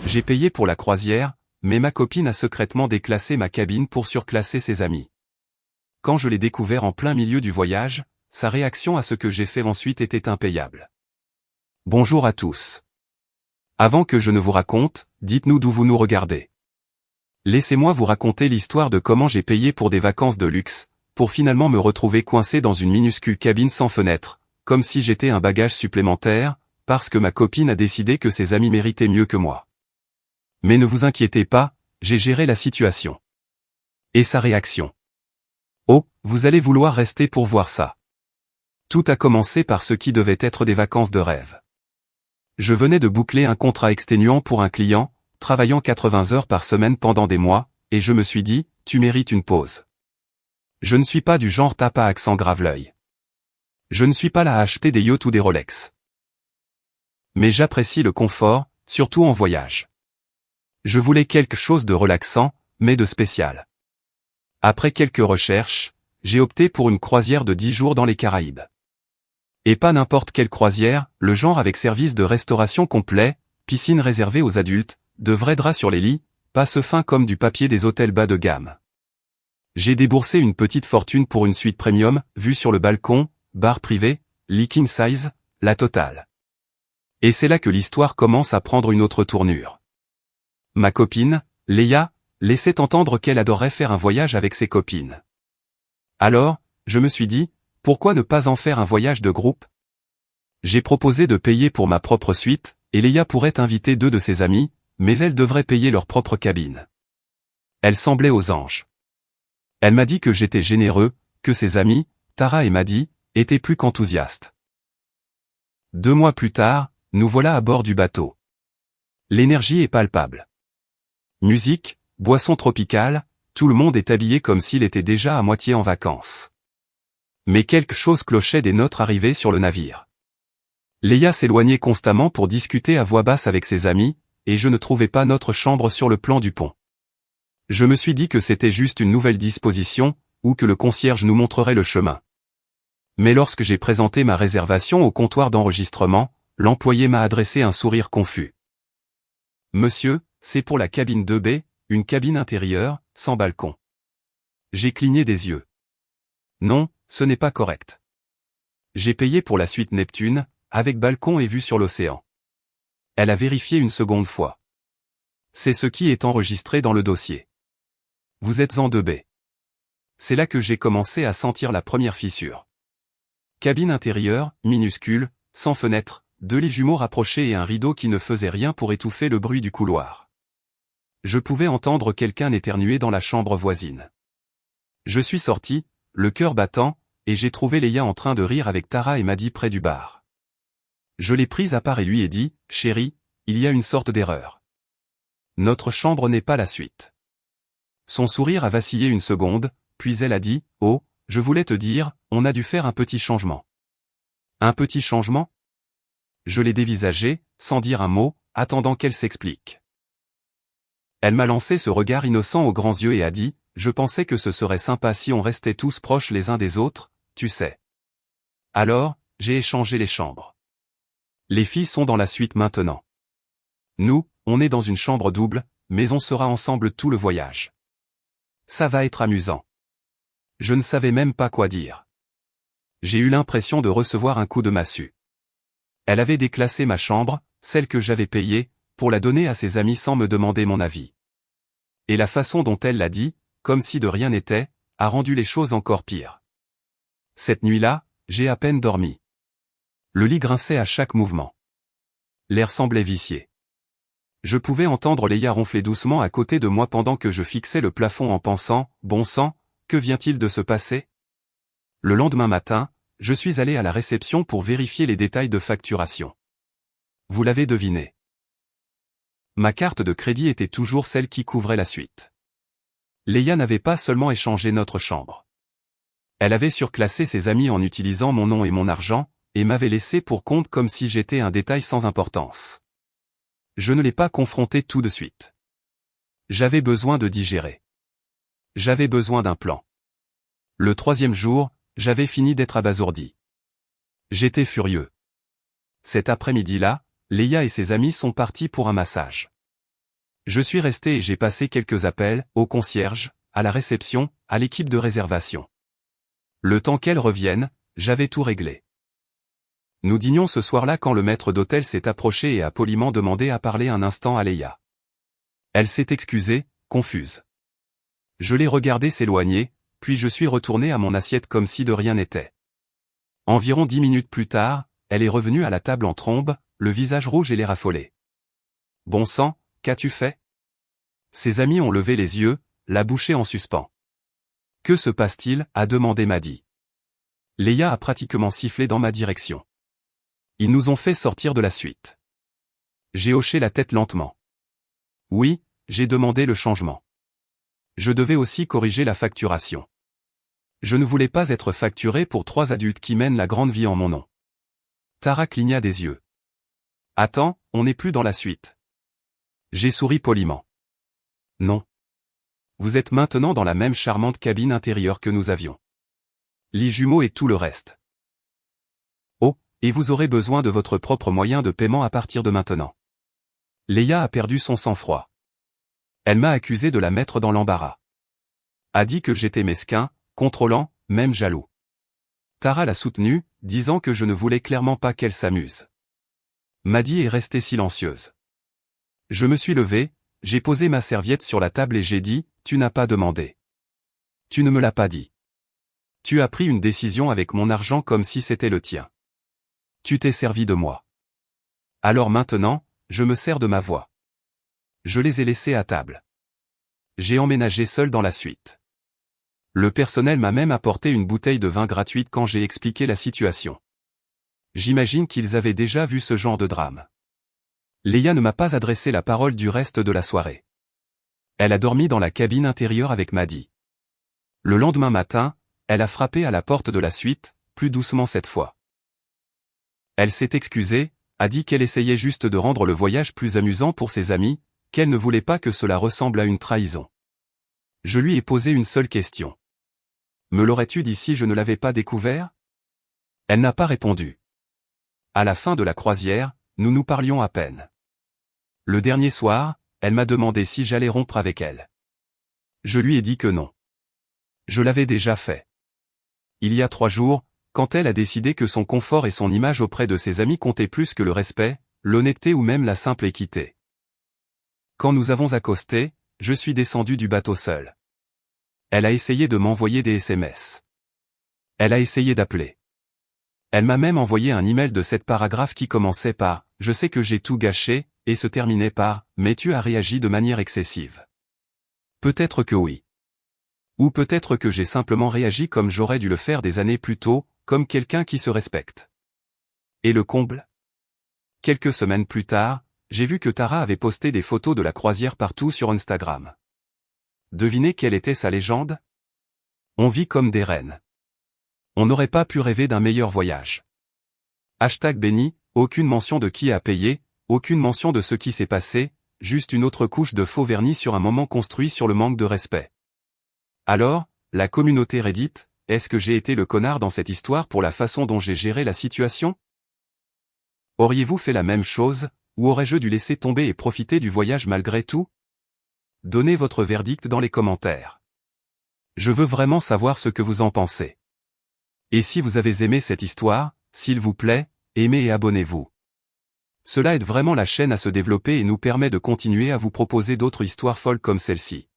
J'ai payé pour la croisière, mais ma copine a secrètement déclassé ma cabine pour surclasser ses amis. Quand je l'ai découvert en plein milieu du voyage, sa réaction à ce que j'ai fait ensuite était impayable. Bonjour à tous. Avant que je ne vous raconte, dites-nous d'où vous nous regardez. Laissez-moi vous raconter l'histoire de comment j'ai payé pour des vacances de luxe, pour finalement me retrouver coincé dans une minuscule cabine sans fenêtre, comme si j'étais un bagage supplémentaire, parce que ma copine a décidé que ses amis méritaient mieux que moi. Mais ne vous inquiétez pas, j'ai géré la situation. Et sa réaction. Oh, vous allez vouloir rester pour voir ça. Tout a commencé par ce qui devait être des vacances de rêve. Je venais de boucler un contrat exténuant pour un client, travaillant 80 heures par semaine pendant des mois, et je me suis dit, tu mérites une pause. Je ne suis pas du genre tape à accent grave l'œil. Je ne suis pas là à acheter des yachts ou des Rolex. Mais j'apprécie le confort, surtout en voyage. Je voulais quelque chose de relaxant, mais de spécial. Après quelques recherches, j'ai opté pour une croisière de 10 jours dans les Caraïbes. Et pas n'importe quelle croisière, le genre avec service de restauration complet, piscine réservée aux adultes, de vrais draps sur les lits, pas ce fin comme du papier des hôtels bas de gamme. J'ai déboursé une petite fortune pour une suite premium, vue sur le balcon, bar privé, lit king size, la totale. Et c'est là que l'histoire commence à prendre une autre tournure. Ma copine, Léa, laissait entendre qu'elle adorerait faire un voyage avec ses copines. Alors, je me suis dit, pourquoi ne pas en faire un voyage de groupe? J'ai proposé de payer pour ma propre suite, et Léa pourrait inviter 2 de ses amis, mais elle devrait payer leur propre cabine. Elle semblait aux anges. Elle m'a dit que j'étais généreux, que ses amis, Tara et Maddy, étaient plus qu'enthousiastes. 2 mois plus tard, nous voilà à bord du bateau. L'énergie est palpable. Musique, boisson tropicale, tout le monde est habillé comme s'il était déjà à moitié en vacances. Mais quelque chose clochait dès notre arrivée sur le navire. Léa s'éloignait constamment pour discuter à voix basse avec ses amis, et je ne trouvais pas notre chambre sur le plan du pont. Je me suis dit que c'était juste une nouvelle disposition, ou que le concierge nous montrerait le chemin. Mais lorsque j'ai présenté ma réservation au comptoir d'enregistrement, l'employé m'a adressé un sourire confus. Monsieur, c'est pour la cabine 2B, une cabine intérieure, sans balcon. J'ai cligné des yeux. Non, ce n'est pas correct. J'ai payé pour la suite Neptune, avec balcon et vue sur l'océan. Elle a vérifié une seconde fois. C'est ce qui est enregistré dans le dossier. Vous êtes en 2B. C'est là que j'ai commencé à sentir la première fissure. Cabine intérieure, minuscule, sans fenêtre, 2 lits jumeaux rapprochés et un rideau qui ne faisait rien pour étouffer le bruit du couloir. Je pouvais entendre quelqu'un éternuer dans la chambre voisine. Je suis sorti, le cœur battant, et j'ai trouvé Léa en train de rire avec Tara et Maddy près du bar. Je l'ai prise à part et lui ai dit, « Chérie, il y a une sorte d'erreur. Notre chambre n'est pas la suite. » Son sourire a vacillé une seconde, puis elle a dit, « Oh, je voulais te dire, on a dû faire un petit changement. » Un petit changement? Je l'ai dévisagé, sans dire un mot, attendant qu'elle s'explique. Elle m'a lancé ce regard innocent aux grands yeux et a dit, « Je pensais que ce serait sympa si on restait tous proches les uns des autres, tu sais. » Alors, j'ai échangé les chambres. Les filles sont dans la suite maintenant. Nous, on est dans une chambre double, mais on sera ensemble tout le voyage. Ça va être amusant. Je ne savais même pas quoi dire. J'ai eu l'impression de recevoir un coup de massue. Elle avait déclassé ma chambre, celle que j'avais payée, pour la donner à ses amis sans me demander mon avis. Et la façon dont elle l'a dit, comme si de rien n'était, a rendu les choses encore pires. Cette nuit-là, j'ai à peine dormi. Le lit grinçait à chaque mouvement. L'air semblait vicié. Je pouvais entendre Léa ronfler doucement à côté de moi pendant que je fixais le plafond en pensant, bon sang, que vient-il de se passer? Le lendemain matin, je suis allé à la réception pour vérifier les détails de facturation. Vous l'avez deviné. Ma carte de crédit était toujours celle qui couvrait la suite. Léa n'avait pas seulement échangé notre chambre. Elle avait surclassé ses amis en utilisant mon nom et mon argent, et m'avait laissé pour compte comme si j'étais un détail sans importance. Je ne l'ai pas confronté tout de suite. J'avais besoin de digérer. J'avais besoin d'un plan. Le 3e jour, j'avais fini d'être abasourdi. J'étais furieux. Cet après-midi-là, Léa et ses amis sont partis pour un massage. Je suis resté et j'ai passé quelques appels, au concierge, à la réception, à l'équipe de réservation. Le temps qu'elle revienne, j'avais tout réglé. Nous dînions ce soir-là quand le maître d'hôtel s'est approché et a poliment demandé à parler un instant à Leia. Elle s'est excusée, confuse. Je l'ai regardée s'éloigner, puis je suis retourné à mon assiette comme si de rien n'était. Environ 10 minutes plus tard, elle est revenue à la table en trombe, le visage rouge et l'air affolé. « Bon sang, qu'as-tu fait ?» Ses amis ont levé les yeux, la bouche en suspens. « Que se passe-t-il » a demandé Maddy. Leia a pratiquement sifflé dans ma direction. Ils nous ont fait sortir de la suite. J'ai hoché la tête lentement. Oui, j'ai demandé le changement. Je devais aussi corriger la facturation. Je ne voulais pas être facturé pour 3 adultes qui mènent la grande vie en mon nom. Tara cligna des yeux. Attends, on n'est plus dans la suite. J'ai souri poliment. Non. Vous êtes maintenant dans la même charmante cabine intérieure que nous avions. Lit jumeaux et tout le reste. Oh, et vous aurez besoin de votre propre moyen de paiement à partir de maintenant. Leia a perdu son sang-froid. Elle m'a accusé de la mettre dans l'embarras. A dit que j'étais mesquin, contrôlant, même jaloux. Tara l'a soutenue, disant que je ne voulais clairement pas qu'elle s'amuse. Maddy est restée silencieuse. Je me suis levé, j'ai posé ma serviette sur la table et j'ai dit, tu n'as pas demandé. Tu ne me l'as pas dit. Tu as pris une décision avec mon argent comme si c'était le tien. Tu t'es servi de moi. Alors maintenant, je me sers de ma voix. Je les ai laissés à table. J'ai emménagé seul dans la suite. Le personnel m'a même apporté une bouteille de vin gratuite quand j'ai expliqué la situation. J'imagine qu'ils avaient déjà vu ce genre de drame. Leia ne m'a pas adressé la parole du reste de la soirée. Elle a dormi dans la cabine intérieure avec Maddy. Le lendemain matin, elle a frappé à la porte de la suite, plus doucement cette fois. Elle s'est excusée, a dit qu'elle essayait juste de rendre le voyage plus amusant pour ses amis, qu'elle ne voulait pas que cela ressemble à une trahison. Je lui ai posé une seule question. Me l'aurais-tu dit si je ne l'avais pas découvert? Elle n'a pas répondu. À la fin de la croisière, nous nous parlions à peine. Le dernier soir, elle m'a demandé si j'allais rompre avec elle. Je lui ai dit que non. Je l'avais déjà fait. Il y a 3 jours, quand elle a décidé que son confort et son image auprès de ses amis comptaient plus que le respect, l'honnêteté ou même la simple équité. Quand nous avons accosté, je suis descendu du bateau seul. Elle a essayé de m'envoyer des SMS. Elle a essayé d'appeler. Elle m'a même envoyé un email de 7 paragraphes qui commençait par « Je sais que j'ai tout gâché » et se terminait par « Mais tu as réagi de manière excessive ». Peut-être que oui. Ou peut-être que j'ai simplement réagi comme j'aurais dû le faire des années plus tôt, comme quelqu'un qui se respecte. Et le comble? Quelques semaines plus tard, j'ai vu que Tara avait posté des photos de la croisière partout sur Instagram. Devinez quelle était sa légende? On vit comme des reines. On n'aurait pas pu rêver d'un meilleur voyage. #béni, aucune mention de qui a payé, aucune mention de ce qui s'est passé, juste une autre couche de faux vernis sur un moment construit sur le manque de respect. Alors, la communauté Reddit, est-ce que j'ai été le connard dans cette histoire pour la façon dont j'ai géré la situation? Auriez-vous fait la même chose, ou aurais-je dû laisser tomber et profiter du voyage malgré tout? Donnez votre verdict dans les commentaires. Je veux vraiment savoir ce que vous en pensez. Et si vous avez aimé cette histoire, s'il vous plaît, aimez et abonnez-vous. Cela aide vraiment la chaîne à se développer et nous permet de continuer à vous proposer d'autres histoires folles comme celle-ci.